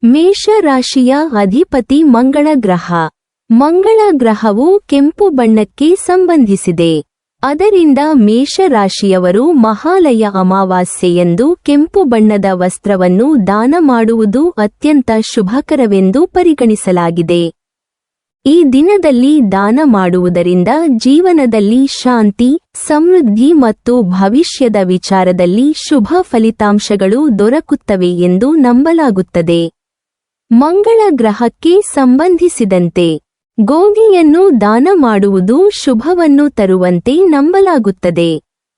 ಮೇಷರಾಶಿಯ ಅಧಿಪತಿ ಮಂಗಳ ಗ್ರಹ. ಮಂಗಳ ಗ್ರಹವು ಕೆಂಪು ಬಣ್ಣಕ್ಕೆ ಸಂಬಂಧಿಸಿದೆ. ಅದರಿಂದ ಮೇಷರಾಶಿಯವರು ಮಹಾಲಯ ಅಮಾವಾಸ್ಯೆಯಂದು ಕೆಂಪು ಬಣ್ಣದ ವಸ್ತ್ರವನ್ನು ದಾನ ಮಾಡುವುದು ಅತ್ಯಂತ ಶುಭಕರವೆಂದು ಪರಿಗಣಿಸಲಾಗಿದೆ. ಈ ದಿನದಲ್ಲಿ ದಾನ ಮಾಡುವುದರಿಂದ ಜೀವನದಲ್ಲಿ ಶಾಂತಿ, ಸಮೃದ್ಧಿ ಮತ್ತು ಭವಿಷ್ಯದ ವಿಚಾರದಲ್ಲಿ ಶುಭ ಫಲಿತಾಂಶಗಳು ದೊರಕುತ್ತವೆ ಎಂದು ನಂಬಲಾಗುತ್ತದೆ. ಮಂಗಳ ಗ್ರಹಕ್ಕೆ ಸಂಬಂಧಿಸಿದಂತೆ ಗೋಧಿಯನ್ನು ದಾನ ಮಾಡುವುದು ಶುಭವನ್ನು ತರುವಂತೆ ನಂಬಲಾಗುತ್ತದೆ.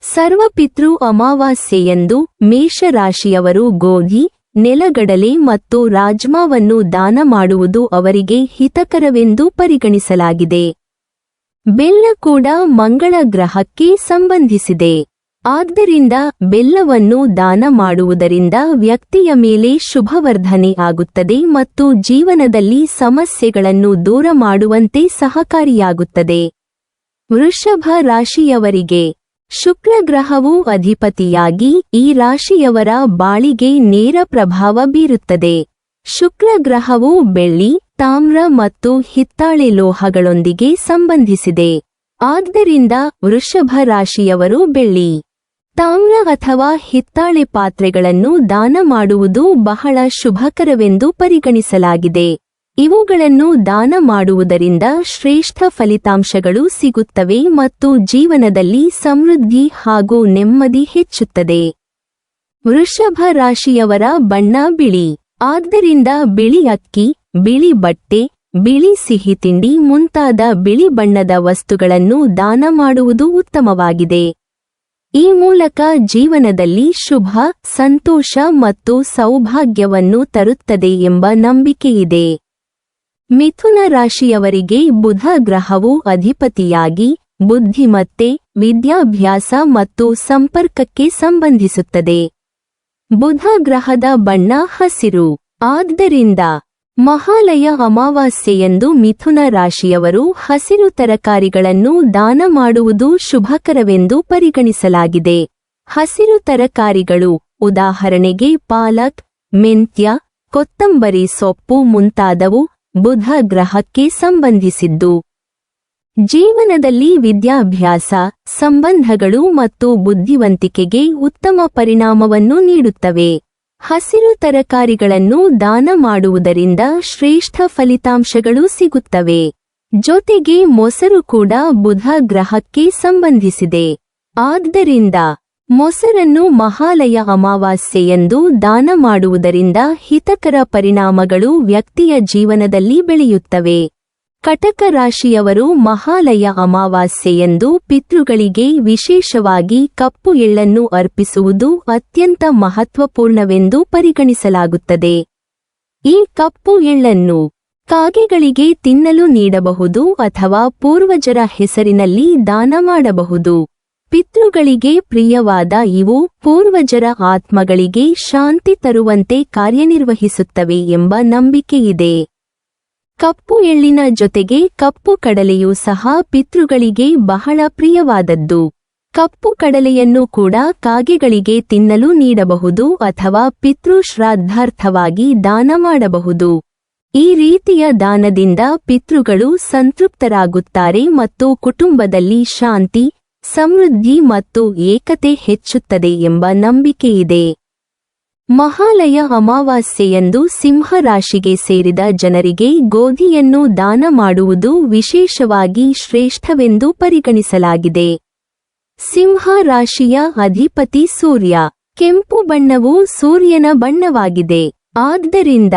ಸರ್ವಪಿತೃ ಅಮಾವಾಸ್ಯೆಯಂದು ಮೇಷರಾಶಿಯವರು ಗೋಧಿ, ನೆಲಗಡಲೆ ಮತ್ತು ರಾಜ್ಮಾವನ್ನು ದಾನ ಮಾಡುವುದು ಅವರಿಗೆ ಹಿತಕರವೆಂದು ಪರಿಗಣಿಸಲಾಗಿದೆ. ಬೆಲ್ಲ ಕೂಡ ಮಂಗಳ ಗ್ರಹಕ್ಕೆ ಸಂಬಂಧಿಸಿದೆ. ಆದ್ದರಿಂದ ಬೆಲ್ಲವನ್ನು ದಾನ ಮಾಡುವುದರಿಂದ ವ್ಯಕ್ತಿಯ ಮೇಲೆ ಶುಭವರ್ಧನೆ ಆಗುತ್ತದೆ ಮತ್ತು ಜೀವನದಲ್ಲಿ ಸಮಸ್ಯೆಗಳನ್ನು ದೂರ ಮಾಡುವಂತೆ ಸಹಕಾರಿಯಾಗುತ್ತದೆ. ವೃಷಭ ರಾಶಿಯವರಿಗೆ ಶುಕ್ರ ಗ್ರಹವು ಅಧಿಪತಿಯಾಗಿ ಈ ರಾಶಿಯವರ ಬಾಳಿಗೆ ನೇರ ಪ್ರಭಾವ ಬೀರುತ್ತದೆ. ಶುಕ್ರ ಗ್ರಹವು ಬೆಳ್ಳಿ, ತಾಮ್ರ ಮತ್ತು ಹಿತ್ತಾಳೆ ಲೋಹಗಳೊಂದಿಗೆ ಸಂಬಂಧಿಸಿದೆ. ಆದ್ದರಿಂದ ವೃಷಭ ರಾಶಿಯವರು ಬೆಳ್ಳಿ, ತಾಮ್ರ ಅಥವಾ ಹಿತ್ತಾಳೆ ಪಾತ್ರೆಗಳನ್ನು ದಾನ ಮಾಡುವುದು ಬಹಳ ಶುಭಕರವೆಂದು ಪರಿಗಣಿಸಲಾಗಿದೆ. ಇವುಗಳನ್ನು ದಾನ ಮಾಡುವುದರಿಂದ ಶ್ರೇಷ್ಠ ಫಲಿತಾಂಶಗಳು ಸಿಗುತ್ತವೆ ಮತ್ತು ಜೀವನದಲ್ಲಿ ಸಮೃದ್ಧಿ ಹಾಗೂ ನೆಮ್ಮದಿ ಹೆಚ್ಚುತ್ತದೆ. ವೃಷಭ ರಾಶಿಯವರ ಬಣ್ಣ ಬಿಳಿ. ಆದ್ದರಿಂದ ಬಿಳಿ ಅಕ್ಕಿ, ಬಿಳಿ ಬಟ್ಟೆ, ಬಿಳಿ ಸಿಹಿ ತಿಂಡಿ ಮುಂತಾದ ಬಿಳಿ ಬಣ್ಣದ ವಸ್ತುಗಳನ್ನು ದಾನ ಮಾಡುವುದು ಉತ್ತಮವಾಗಿದೆ. ಈ ಮೂಲಕ ಜೀವನದಲ್ಲಿ ಶುಭ, ಸಂತೋಷ ಮತ್ತು ಸೌಭಾಗ್ಯವನ್ನು ತರುತ್ತದೆ ಎಂಬ ನಂಬಿಕೆಯಿದೆ. ಮಿಥುನ ರಾಶಿಯವರಿಗೆ ಬುಧ ಗ್ರಹವು ಅಧಿಪತಿಯಾಗಿ ಬುದ್ಧಿಮತ್ತೆ, ವಿದ್ಯಾಭ್ಯಾಸ ಮತ್ತು ಸಂಪರ್ಕಕ್ಕೆ ಸಂಬಂಧಿಸುತ್ತದೆ. ಬುಧ ಗ್ರಹದ ಬಣ್ಣ ಹಸಿರು. ಆದ್ದರಿಂದ ಮಹಾಲಯ ಅಮಾವಾಸ್ಯೆಯಂದು ಮಿಥುನ ರಾಶಿಯವರು ಹಸಿರು ತರಕಾರಿಗಳನ್ನು ದಾನ ಮಾಡುವುದು ಶುಭಕರವೆಂದು ಪರಿಗಣಿಸಲಾಗಿದೆ. ಹಸಿರು ತರಕಾರಿಗಳು ಉದಾಹರಣೆಗೆ ಪಾಲಕ್, ಮೆಂತ್ಯ, ಕೊತ್ತಂಬರಿ ಸೊಪ್ಪು ಮುಂತಾದವು ಬುಧ ಗ್ರಹಕ್ಕೆ ಸಂಬಂಧಿಸಿದ್ದು. ಜೀವನದಲ್ಲಿ ವಿದ್ಯಾಭ್ಯಾಸ, ಸಂಬಂಧಗಳು ಮತ್ತು ಬುದ್ಧಿವಂತಿಕೆಗೆ ಉತ್ತಮ ಪರಿಣಾಮವನ್ನು ನೀಡುತ್ತವೆ. ಹಸಿರು ತರಕಾರಿಗಳನ್ನು ದಾನ ಮಾಡುವುದರಿಂದ ಶ್ರೇಷ್ಠ ಫಲಿತಾಂಶಗಳು ಸಿಗುತ್ತವೆ. ಜೊತೆಗೆ ಮೊಸರು ಕೂಡ ಬುಧ ಗ್ರಹಕ್ಕೆ ಸಂಬಂಧಿಸಿದೆ. ಆದ್ದರಿಂದ ಮೊಸರನ್ನು ಮಹಾಲಯ ಅಮಾವಾಸ್ಯೆಯಂದು ದಾನ ಮಾಡುವುದರಿಂದ ಹಿತಕರ ಪರಿಣಾಮಗಳು ವ್ಯಕ್ತಿಯ ಜೀವನದಲ್ಲಿ ಬೆಳೆಯುತ್ತವೆ. ಕಟಕ ರಾಶಿಯವರು ಮಹಾಲಯ ಅಮಾವಾಸ್ಯೆಯಂದು ಪಿತೃಗಳಿಗೆ ವಿಶೇಷವಾಗಿ ಕಪ್ಪು ಎಳ್ಳನ್ನು ಅರ್ಪಿಸುವುದು ಅತ್ಯಂತ ಮಹತ್ವಪೂರ್ಣವೆಂದು ಪರಿಗಣಿಸಲಾಗುತ್ತದೆ. ಈ ಕಪ್ಪು ಎಳ್ಳನ್ನು ಕಾಗೆಗಳಿಗೆ ತಿನ್ನಲು ನೀಡಬಹುದು ಅಥವಾ ಪೂರ್ವಜರ ಹೆಸರಿನಲ್ಲಿ ದಾನ ಮಾಡಬಹುದು. ಪಿತೃಗಳಿಗೆ ಪ್ರಿಯವಾದ ಇವು ಪೂರ್ವಜರ ಆತ್ಮಗಳಿಗೆ ಶಾಂತಿ ತರುವಂತೆ ಕಾರ್ಯನಿರ್ವಹಿಸುತ್ತವೆ ಎಂಬ ನಂಬಿಕೆಯಿದೆ. ಕಪ್ಪು ಎಳ್ಳಿನ ಜೊತೆಗೆ ಕಪ್ಪು ಕಡಲೆಯೂ ಸಹ ಪಿತೃಗಳಿಗೆ ಬಹಳ ಪ್ರಿಯವಾದದ್ದು. ಕಪ್ಪು ಕಡಲೆಯನ್ನು ಕೂಡ ಕಾಗೆಗಳಿಗೆ ತಿನ್ನಲು ನೀಡಬಹುದು ಅಥವಾ ಪಿತೃ ಶ್ರಾದ್ದಾರ್ಥವಾಗಿ ದಾನ ಮಾಡಬಹುದು. ಈ ರೀತಿಯ ದಾನದಿಂದ ಪಿತೃಗಳು ಸಂತೃಪ್ತರಾಗುತ್ತಾರೆ ಮತ್ತು ಕುಟುಂಬದಲ್ಲಿ ಶಾಂತಿ, ಸಮೃದ್ಧಿ ಮತ್ತು ಏಕತೆ ಹೆಚ್ಚುತ್ತದೆ ಎಂಬ ನಂಬಿಕೆಯಿದೆ. ಮಹಾಲಯ ಅಮಾವಾಸ್ಯೆಯಂದು ಸಿಂಹ ರಾಶಿಗೆ ಸೇರಿದ ಜನರಿಗೆ ಗೋಧಿಯನ್ನು ದಾನ ಮಾಡುವುದು ವಿಶೇಷವಾಗಿ ಶ್ರೇಷ್ಠವೆಂದು ಪರಿಗಣಿಸಲಾಗಿದೆ. ಸಿಂಹ ರಾಶಿಯ ಅಧಿಪತಿ ಸೂರ್ಯ. ಕೆಂಪು ಬಣ್ಣವು ಸೂರ್ಯನ ಬಣ್ಣವಾಗಿದೆ. ಆದ್ದರಿಂದ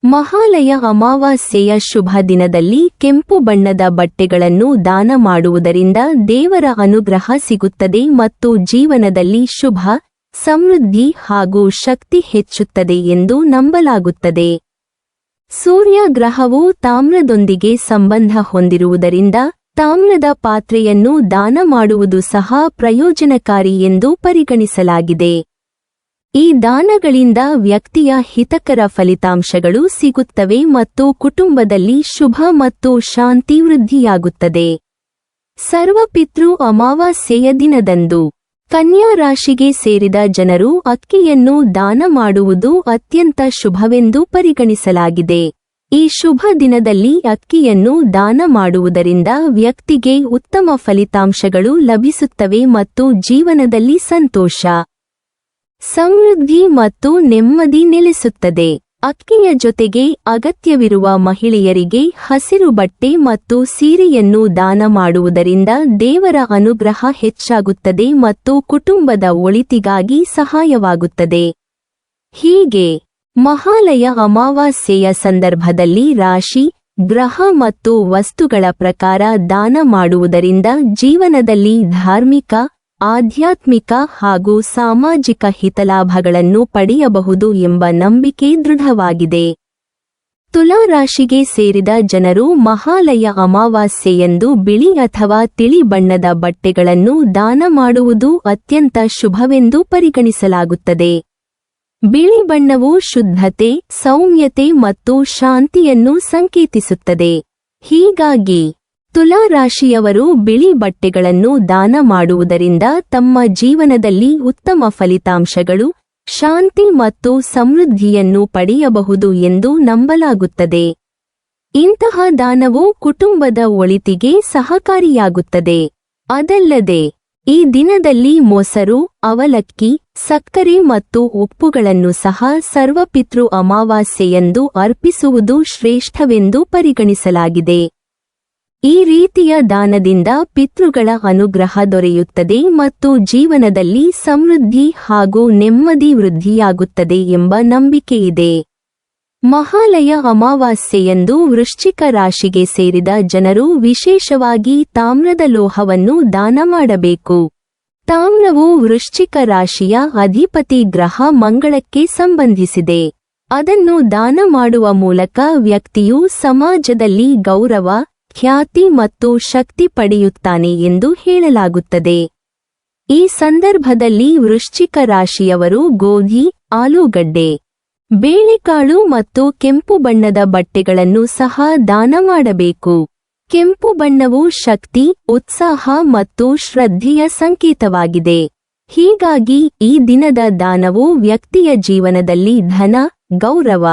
ಮಹಾಲಯ ಅಮಾವಾಸ್ಯೆಯ ಶುಭ ದಿನದಲ್ಲಿ ಕೆಂಪು ಬಣ್ಣದ ಬಟ್ಟೆಗಳನ್ನು ದಾನ ಮಾಡುವುದರಿಂದ ದೇವರ ಅನುಗ್ರಹ ಸಿಗುತ್ತದೆ ಮತ್ತು ಜೀವನದಲ್ಲಿ ಶುಭ, ಸಮೃದ್ಧಿ ಹಾಗೂ ಶಕ್ತಿ ಹೆಚ್ಚುತ್ತದೆ ಎಂದು ನಂಬಲಾಗುತ್ತದೆ. ಸೂರ್ಯ ಗ್ರಹವು ತಾಮ್ರದೊಂದಿಗೆ ಸಂಬಂಧ ಹೊಂದಿರುವುದರಿಂದ ತಾಮ್ರದ ಪಾತ್ರೆಯನ್ನು ದಾನ ಮಾಡುವುದು ಸಹ ಪ್ರಯೋಜನಕಾರಿ ಎಂದು ಪರಿಗಣಿಸಲಾಗಿದೆ. ಈ ದಾನಗಳಿಂದ ವ್ಯಕ್ತಿಯ ಹಿತಕರ ಫಲಿತಾಂಶಗಳು ಸಿಗುತ್ತವೆ ಮತ್ತು ಕುಟುಂಬದಲ್ಲಿ ಶುಭ ಮತ್ತು ಶಾಂತಿ ವೃದ್ಧಿಯಾಗುತ್ತದೆ. ಸರ್ವಪಿತೃ ಅಮಾವಾಸ್ಯೆಯ ದಿನದಂದು ಕನ್ಯಾ ರಾಶಿಗೆ ಸೇರಿದ ಜನರು ಅಕ್ಕಿಯನ್ನು ದಾನ ಮಾಡುವುದು ಅತ್ಯಂತ ಶುಭವೆಂದು ಪರಿಗಣಿಸಲಾಗಿದೆ. ಈ ಶುಭ ದಿನದಲ್ಲಿ ಅಕ್ಕಿಯನ್ನು ದಾನ ಮಾಡುವುದರಿಂದ ವ್ಯಕ್ತಿಗೆ ಉತ್ತಮ ಫಲಿತಾಂಶಗಳು ಲಭಿಸುತ್ತವೆ ಮತ್ತು ಜೀವನದಲ್ಲಿ ಸಂತೋಷ, ಸಮೃದ್ಧಿ ಮತ್ತು ನೆಮ್ಮದಿ ನೆಲೆಸುತ್ತದೆ. ಅಕ್ಕಿಯ ಜೊತೆಗೆ ಅಗತ್ಯವಿರುವ ಮಹಿಳೆಯರಿಗೆ ಹಸಿರು ಬಟ್ಟೆ ಮತ್ತು ಸೀರೆಯನ್ನು ದಾನ ಮಾಡುವುದರಿಂದ ದೇವರ ಅನುಗ್ರಹ ಹೆಚ್ಚಾಗುತ್ತದೆ ಮತ್ತು ಕುಟುಂಬದ ಒಳಿತಿಗಾಗಿ ಸಹಾಯವಾಗುತ್ತದೆ. ಹೀಗೆ ಮಹಾಲಯ ಅಮಾವಾಸ್ಯೆಯ ಸಂದರ್ಭದಲ್ಲಿ ರಾಶಿ, ಗ್ರಹ ಮತ್ತು ವಸ್ತುಗಳ ಪ್ರಕಾರ ದಾನ ಮಾಡುವುದರಿಂದ ಜೀವನದಲ್ಲಿ ಧಾರ್ಮಿಕ, ಆಧ್ಯಾತ್ಮಿಕ ಹಾಗೂ ಸಾಮಾಜಿಕ ಹಿತಲಾಭಗಳನ್ನು ಪಡೆಯಬಹುದು ಎಂಬ ನಂಬಿಕೆ ದೃಢವಾಗಿದೆ. ತುಲಾ ರಾಶಿಗೆ ಸೇರಿದ ಜನರು ಮಹಾಲಯ ಅಮಾವಾಸ್ಯೆಯಂದು ಬಿಳಿ ಅಥವಾ ತಿಳಿ ಬಣ್ಣದ ಬಟ್ಟೆಗಳನ್ನು ದಾನ ಮಾಡುವುದು ಅತ್ಯಂತ ಶುಭವೆಂದು ಪರಿಗಣಿಸಲಾಗುತ್ತದೆ. ಬಿಳಿ ಬಣ್ಣವು ಶುದ್ಧತೆ, ಸೌಮ್ಯತೆ ಮತ್ತು ಶಾಂತಿಯನ್ನು ಸಂಕೇತಿಸುತ್ತದೆ. ಹೀಗಾಗಿ ತುಲಾ ರಾಶಿಯವರು ಬಿಳಿ ಬಟ್ಟೆಗಳನ್ನು ದಾನ ಮಾಡುವುದರಿಂದ ತಮ್ಮ ಜೀವನದಲ್ಲಿ ಉತ್ತಮ ಫಲಿತಾಂಶಗಳು, ಶಾಂತಿ ಮತ್ತು ಸಮೃದ್ಧಿಯನ್ನು ಪಡೆಯಬಹುದು ಎಂದು ನಂಬಲಾಗುತ್ತದೆ. ಇಂತಹ ದಾನವು ಕುಟುಂಬದ ಒಳಿತಿಗೆ ಸಹಕಾರಿಯಾಗುತ್ತದೆ. ಅದಲ್ಲದೆ ಈ ದಿನದಲ್ಲಿ ಮೊಸರು, ಅವಲಕ್ಕಿ, ಸಕ್ಕರೆ ಮತ್ತು ಉಪ್ಪುಗಳನ್ನು ಸಹ ಸರ್ವಪಿತೃ ಅಮಾವಾಸ್ಯೆಯಂದು ಅರ್ಪಿಸುವುದು ಶ್ರೇಷ್ಠವೆಂದು ಪರಿಗಣಿಸಲಾಗಿದೆ. ಈ ರೀತಿಯ ದಾನದಿಂದ ಪಿತೃಗಳ ಅನುಗ್ರಹ ದೊರೆಯುತ್ತದೆ ಮತ್ತು ಜೀವನದಲ್ಲಿ ಸಮೃದ್ಧಿ ಹಾಗೂ ನೆಮ್ಮದಿ ವೃದ್ಧಿಯಾಗುತ್ತದೆ ಎಂಬ ನಂಬಿಕೆಯಿದೆ. ಮಹಾಲಯ ಅಮಾವಾಸ್ಯೆಯಂದು ವೃಶ್ಚಿಕ ರಾಶಿಗೆ ಸೇರಿದ ಜನರು ವಿಶೇಷವಾಗಿ ತಾಮ್ರದ ಲೋಹವನ್ನು ದಾನ ಮಾಡಬೇಕು. ತಾಮ್ರವು ವೃಶ್ಚಿಕ ರಾಶಿಯ ಅಧಿಪತಿ ಗ್ರಹ ಮಂಗಳಕ್ಕೆ ಸಂಬಂಧಿಸಿದೆ. ಅದನ್ನು ದಾನ ಮಾಡುವ ಮೂಲಕ ವ್ಯಕ್ತಿಯು ಸಮಾಜದಲ್ಲಿ ಗೌರವ, ಖ್ಯಾತಿ ಮತ್ತು ಶಕ್ತಿ ಪಡೆಯುತ್ತಾನೆ ಎಂದು ಹೇಳಲಾಗುತ್ತದೆ. ಈ ಸಂದರ್ಭದಲ್ಲಿ ವೃಶ್ಚಿಕ ರಾಶಿಯವರು ಗೋಧಿ, ಆಲೂಗಡ್ಡೆ, ಬೇಳೆಕಾಳು ಮತ್ತು ಕೆಂಪು ಬಣ್ಣದ ಬಟ್ಟೆಗಳನ್ನು ಸಹ ದಾನ ಮಾಡಬೇಕು. ಕೆಂಪು ಬಣ್ಣವು ಶಕ್ತಿ, ಉತ್ಸಾಹ ಮತ್ತು ಶ್ರದ್ಧೆಯ ಸಂಕೇತವಾಗಿದೆ. ಹೀಗಾಗಿ ಈ ದಿನದ ದಾನವು ವ್ಯಕ್ತಿಯ ಜೀವನದಲ್ಲಿ ಧನ, ಗೌರವ,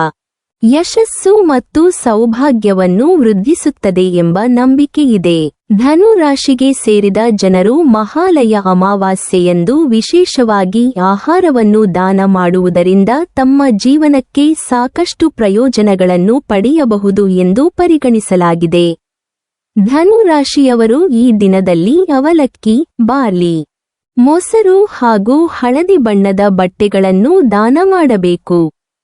ಯಶಸ್ಸು ಮತ್ತು ಸೌಭಾಗ್ಯವನ್ನು ವೃದ್ಧಿಸುತ್ತದೆ ಎಂಬ ನಂಬಿಕೆಯಿದೆ. ಧನು ರಾಶಿಗೆ ಸೇರಿದ ಜನರು ಮಹಾಲಯ ಅಮಾವಾಸ್ಯೆಯಂದು ವಿಶೇಷವಾಗಿ ಆಹಾರವನ್ನು ದಾನ ಮಾಡುವುದರಿಂದ ತಮ್ಮ ಜೀವನಕ್ಕೆ ಸಾಕಷ್ಟು ಪ್ರಯೋಜನಗಳನ್ನು ಪಡೆಯಬಹುದು ಎಂದು ಪರಿಗಣಿಸಲಾಗಿದೆ. ಧನು ರಾಶಿಯವರು ಈ ದಿನದಲ್ಲಿ ಅವಲಕ್ಕಿ, ಬಾರ್ಲಿ, ಮೊಸರು ಹಾಗೂ ಹಳದಿ ಬಣ್ಣದ ಬಟ್ಟೆಗಳನ್ನು ದಾನ ಮಾಡಬೇಕು.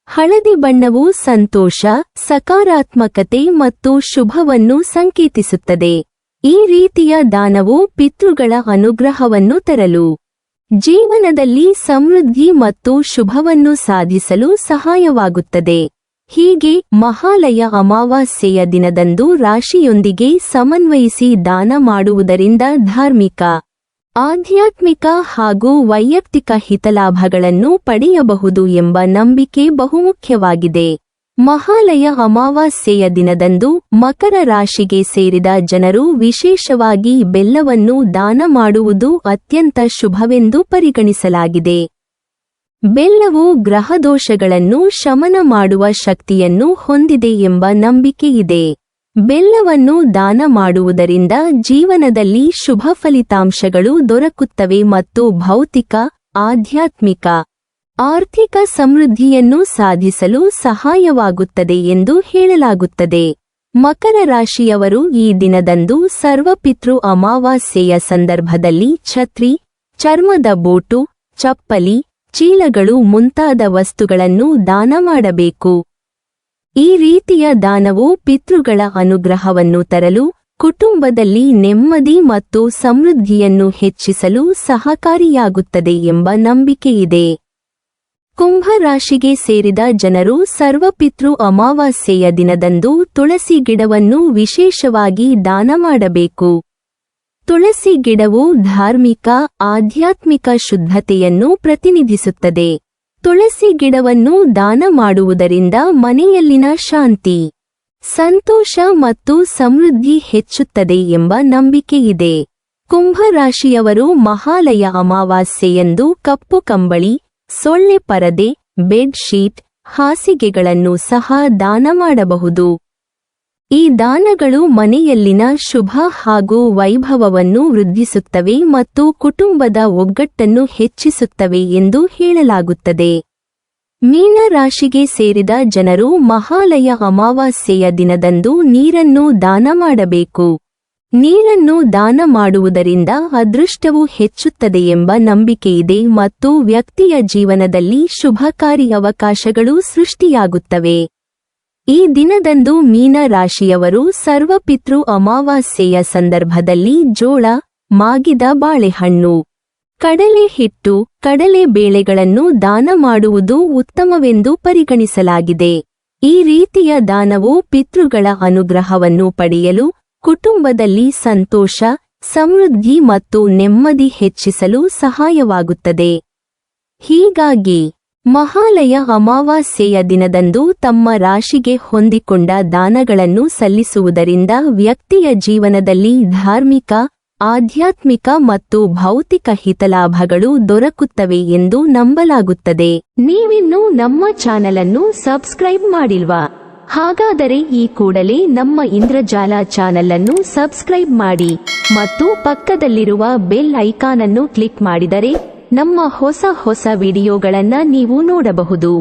ಹಳದಿ ಬಣ್ಣವು ಸಂತೋಷ, ಸಕಾರಾತ್ಮಕತೆ ಮತ್ತು ಶುಭವನ್ನು ಸಂಕೇತಿಸುತ್ತದೆ. ಈ ರೀತಿಯ ದಾನವು ಪಿತೃಗಳ ಅನುಗ್ರಹವನ್ನು ತರಲು, ಜೀವನದಲ್ಲಿ ಸಮೃದ್ಧಿ ಮತ್ತು ಶುಭವನ್ನು ಸಾಧಿಸಲು ಸಹಾಯವಾಗುತ್ತದೆ. ಹೀಗೆ ಮಹಾಲಯ ಅಮಾವಾಸ್ಯೆಯ ದಿನದಂದು ರಾಶಿಯೊಂದಿಗೆ ಸಮನ್ವಯಿಸಿ ದಾನ ಮಾಡುವುದರಿಂದ ಧಾರ್ಮಿಕ, ಆಧ್ಯಾತ್ಮಿಕ ಹಾಗೂ ವೈಯಕ್ತಿಕ ಹಿತಲಾಭಗಳನ್ನು ಪಡೆಯಬಹುದು ಎಂಬ ನಂಬಿಕೆ ಬಹುಮುಖ್ಯವಾಗಿದೆ. ಮಹಾಲಯ ಅಮಾವಾಸ್ಯೆಯ ದಿನದಂದು ಮಕರ ರಾಶಿಗೆ ಸೇರಿದ ಜನರು ವಿಶೇಷವಾಗಿ ಬೆಲ್ಲವನ್ನು ದಾನ ಮಾಡುವುದು ಅತ್ಯಂತ ಶುಭವೆಂದು ಪರಿಗಣಿಸಲಾಗಿದೆ. ಬೆಲ್ಲವು ಗ್ರಹದೋಷಗಳನ್ನು ಶಮನ ಮಾಡುವ ಶಕ್ತಿಯನ್ನು ಹೊಂದಿದೆ ಎಂಬ ನಂಬಿಕೆಯಿದೆ. ಬೆಲ್ಲವನ್ನು ದಾನ ಮಾಡುವುದರಿಂದ ಜೀವನದಲ್ಲಿ ಶುಭ ಫಲಿತಾಂಶಗಳು ದೊರಕುತ್ತವೆ ಮತ್ತು ಭೌತಿಕ, ಆಧ್ಯಾತ್ಮಿಕ, ಆರ್ಥಿಕ ಸಮೃದ್ಧಿಯನ್ನು ಸಾಧಿಸಲು ಸಹಾಯವಾಗುತ್ತದೆ ಎಂದು ಹೇಳಲಾಗುತ್ತದೆ. ಮಕರ ರಾಶಿಯವರು ಈ ದಿನದಂದು ಸರ್ವಪಿತೃ ಅಮಾವಾಸ್ಯೆಯ ಸಂದರ್ಭದಲ್ಲಿ ಛತ್ರಿ, ಚರ್ಮದ ಬೋಟು, ಚಪ್ಪಲಿ, ಚೀಲಗಳು ಮುಂತಾದ ವಸ್ತುಗಳನ್ನು ದಾನ ಮಾಡಬೇಕು. ಈ ರೀತಿಯ ದಾನವು ಪಿತೃಗಳ ಅನುಗ್ರಹವನ್ನು ತರಲು, ಕುಟುಂಬದಲ್ಲಿ ನೆಮ್ಮದಿ ಮತ್ತು ಸಮೃದ್ಧಿಯನ್ನು ಹೆಚ್ಚಿಸಲು ಸಹಕಾರಿಯಾಗುತ್ತದೆ ಎಂಬ ನಂಬಿಕೆಯಿದೆ. ಕುಂಭ ರಾಶಿಗೆ ಸೇರಿದ ಜನರು ಸರ್ವಪಿತೃ ಅಮಾವಾಸ್ಯೆಯ ದಿನದಂದು ತುಳಸಿ ಗಿಡವನ್ನು ವಿಶೇಷವಾಗಿ ದಾನ ಮಾಡಬೇಕು. ತುಳಸಿ ಗಿಡವು ಧಾರ್ಮಿಕ, ಆಧ್ಯಾತ್ಮಿಕ ಶುದ್ಧತೆಯನ್ನು ಪ್ರತಿನಿಧಿಸುತ್ತದೆ. ತುಳಸಿ ಗಿಡವನ್ನು ದಾನ ಮಾಡುವುದರಿಂದ ಮನೆಯಲ್ಲಿನ ಶಾಂತಿ, ಸಂತೋಷ ಮತ್ತು ಸಮೃದ್ಧಿ ಹೆಚ್ಚುತ್ತದೆ ಎಂಬ ನಂಬಿಕೆಯಿದೆ. ಕುಂಭರಾಶಿಯವರು ಮಹಾಲಯ ಅಮಾವಾಸ್ಯೆಯಂದು ಕಪ್ಪು ಕಂಬಳಿ, ಸೊಳ್ಳೆ ಪರದೆ, ಬೆಡ್ ಶೀಟ್, ಹಾಸಿಗೆಗಳನ್ನು ಸಹ ದಾನ ಮಾಡಬಹುದು. ಈ ದಾನಗಳು ಮನೆಯಲ್ಲಿನ ಶುಭ ಹಾಗೂ ವೈಭವವನ್ನು ವೃದ್ಧಿಸುತ್ತವೆ ಮತ್ತು ಕುಟುಂಬದ ಒಗ್ಗಟ್ಟನ್ನು ಹೆಚ್ಚಿಸುತ್ತವೆ ಎಂದು ಹೇಳಲಾಗುತ್ತದೆ. ಮೀನ ರಾಶಿಗೆ ಸೇರಿದ ಜನರು ಮಹಾಲಯ ಅಮಾವಾಸ್ಯೆಯ ದಿನದಂದು ನೀರನ್ನು ದಾನ ಮಾಡಬೇಕು. ನೀರನ್ನು ದಾನ ಮಾಡುವುದರಿಂದ ಅದೃಷ್ಟವು ಹೆಚ್ಚುತ್ತದೆ ಎಂಬ ನಂಬಿಕೆಯಿದೆ ಮತ್ತು ವ್ಯಕ್ತಿಯ ಜೀವನದಲ್ಲಿ ಶುಭಕಾರಿ ಅವಕಾಶಗಳು ಸೃಷ್ಟಿಯಾಗುತ್ತವೆ. ಈ ದಿನದಂದು ಮೀನ ರಾಶಿಯವರು ಸರ್ವಪಿತೃ ಅಮಾವಾಸ್ಯೆಯ ಸಂದರ್ಭದಲ್ಲಿ ಜೋಳ, ಮಾಗಿದ ಬಾಳೆಹಣ್ಣು, ಕಡಲೆ ಹಿಟ್ಟು, ಕಡಲೆ ಬೇಳೆಗಳನ್ನು ದಾನ ಮಾಡುವುದು ಉತ್ತಮವೆಂದು ಪರಿಗಣಿಸಲಾಗಿದೆ. ಈ ರೀತಿಯ ದಾನವು ಪಿತೃಗಳ ಅನುಗ್ರಹವನ್ನು ಪಡೆಯಲು, ಕುಟುಂಬದಲ್ಲಿ ಸಂತೋಷ, ಸಮೃದ್ಧಿ ಮತ್ತು ನೆಮ್ಮದಿ ಹೆಚ್ಚಿಸಲು ಸಹಾಯವಾಗುತ್ತದೆ. ಹೀಗಾಗಿ ಮಹಾಲಯ ಅಮಾವಾಸ್ಯೆಯ ದಿನದಂದು ತಮ್ಮ ರಾಶಿಗೆ ಹೊಂದಿಕೊಂಡ ದಾನಗಳನ್ನು ಸಲ್ಲಿಸುವುದರಿಂದ ವ್ಯಕ್ತಿಯ ಜೀವನದಲ್ಲಿ ಧಾರ್ಮಿಕ, ಆಧ್ಯಾತ್ಮಿಕ ಮತ್ತು ಭೌತಿಕ ಹಿತಲಾಭಗಳು ದೊರಕುತ್ತವೆ ಎಂದು ನಂಬಲಾಗುತ್ತದೆ. ನೀವಿನ್ನೂ ನಮ್ಮ ಚಾನೆಲ್ ಅನ್ನು ಸಬ್ಸ್ಕ್ರೈಬ್ ಮಾಡಿಲ್ವಾ? ಹಾಗಾದರೆ ಈ ಕೂಡಲೇ ನಮ್ಮ ಇಂದ್ರಜಾಲ ಚಾನೆಲ್ ಅನ್ನು ಸಬ್ಸ್ಕ್ರೈಬ್ ಮಾಡಿ ಮತ್ತು ಪಕ್ಕದಲ್ಲಿರುವ ಬೆಲ್ ಐಕಾನ್ ಅನ್ನು ಕ್ಲಿಕ್ ಮಾಡಿದರೆ ನಮ್ಮ ಹೊಸ ವಿಡಿಯೋಗಳನ್ನು ನೀವು ನೋಡಬಹುದು.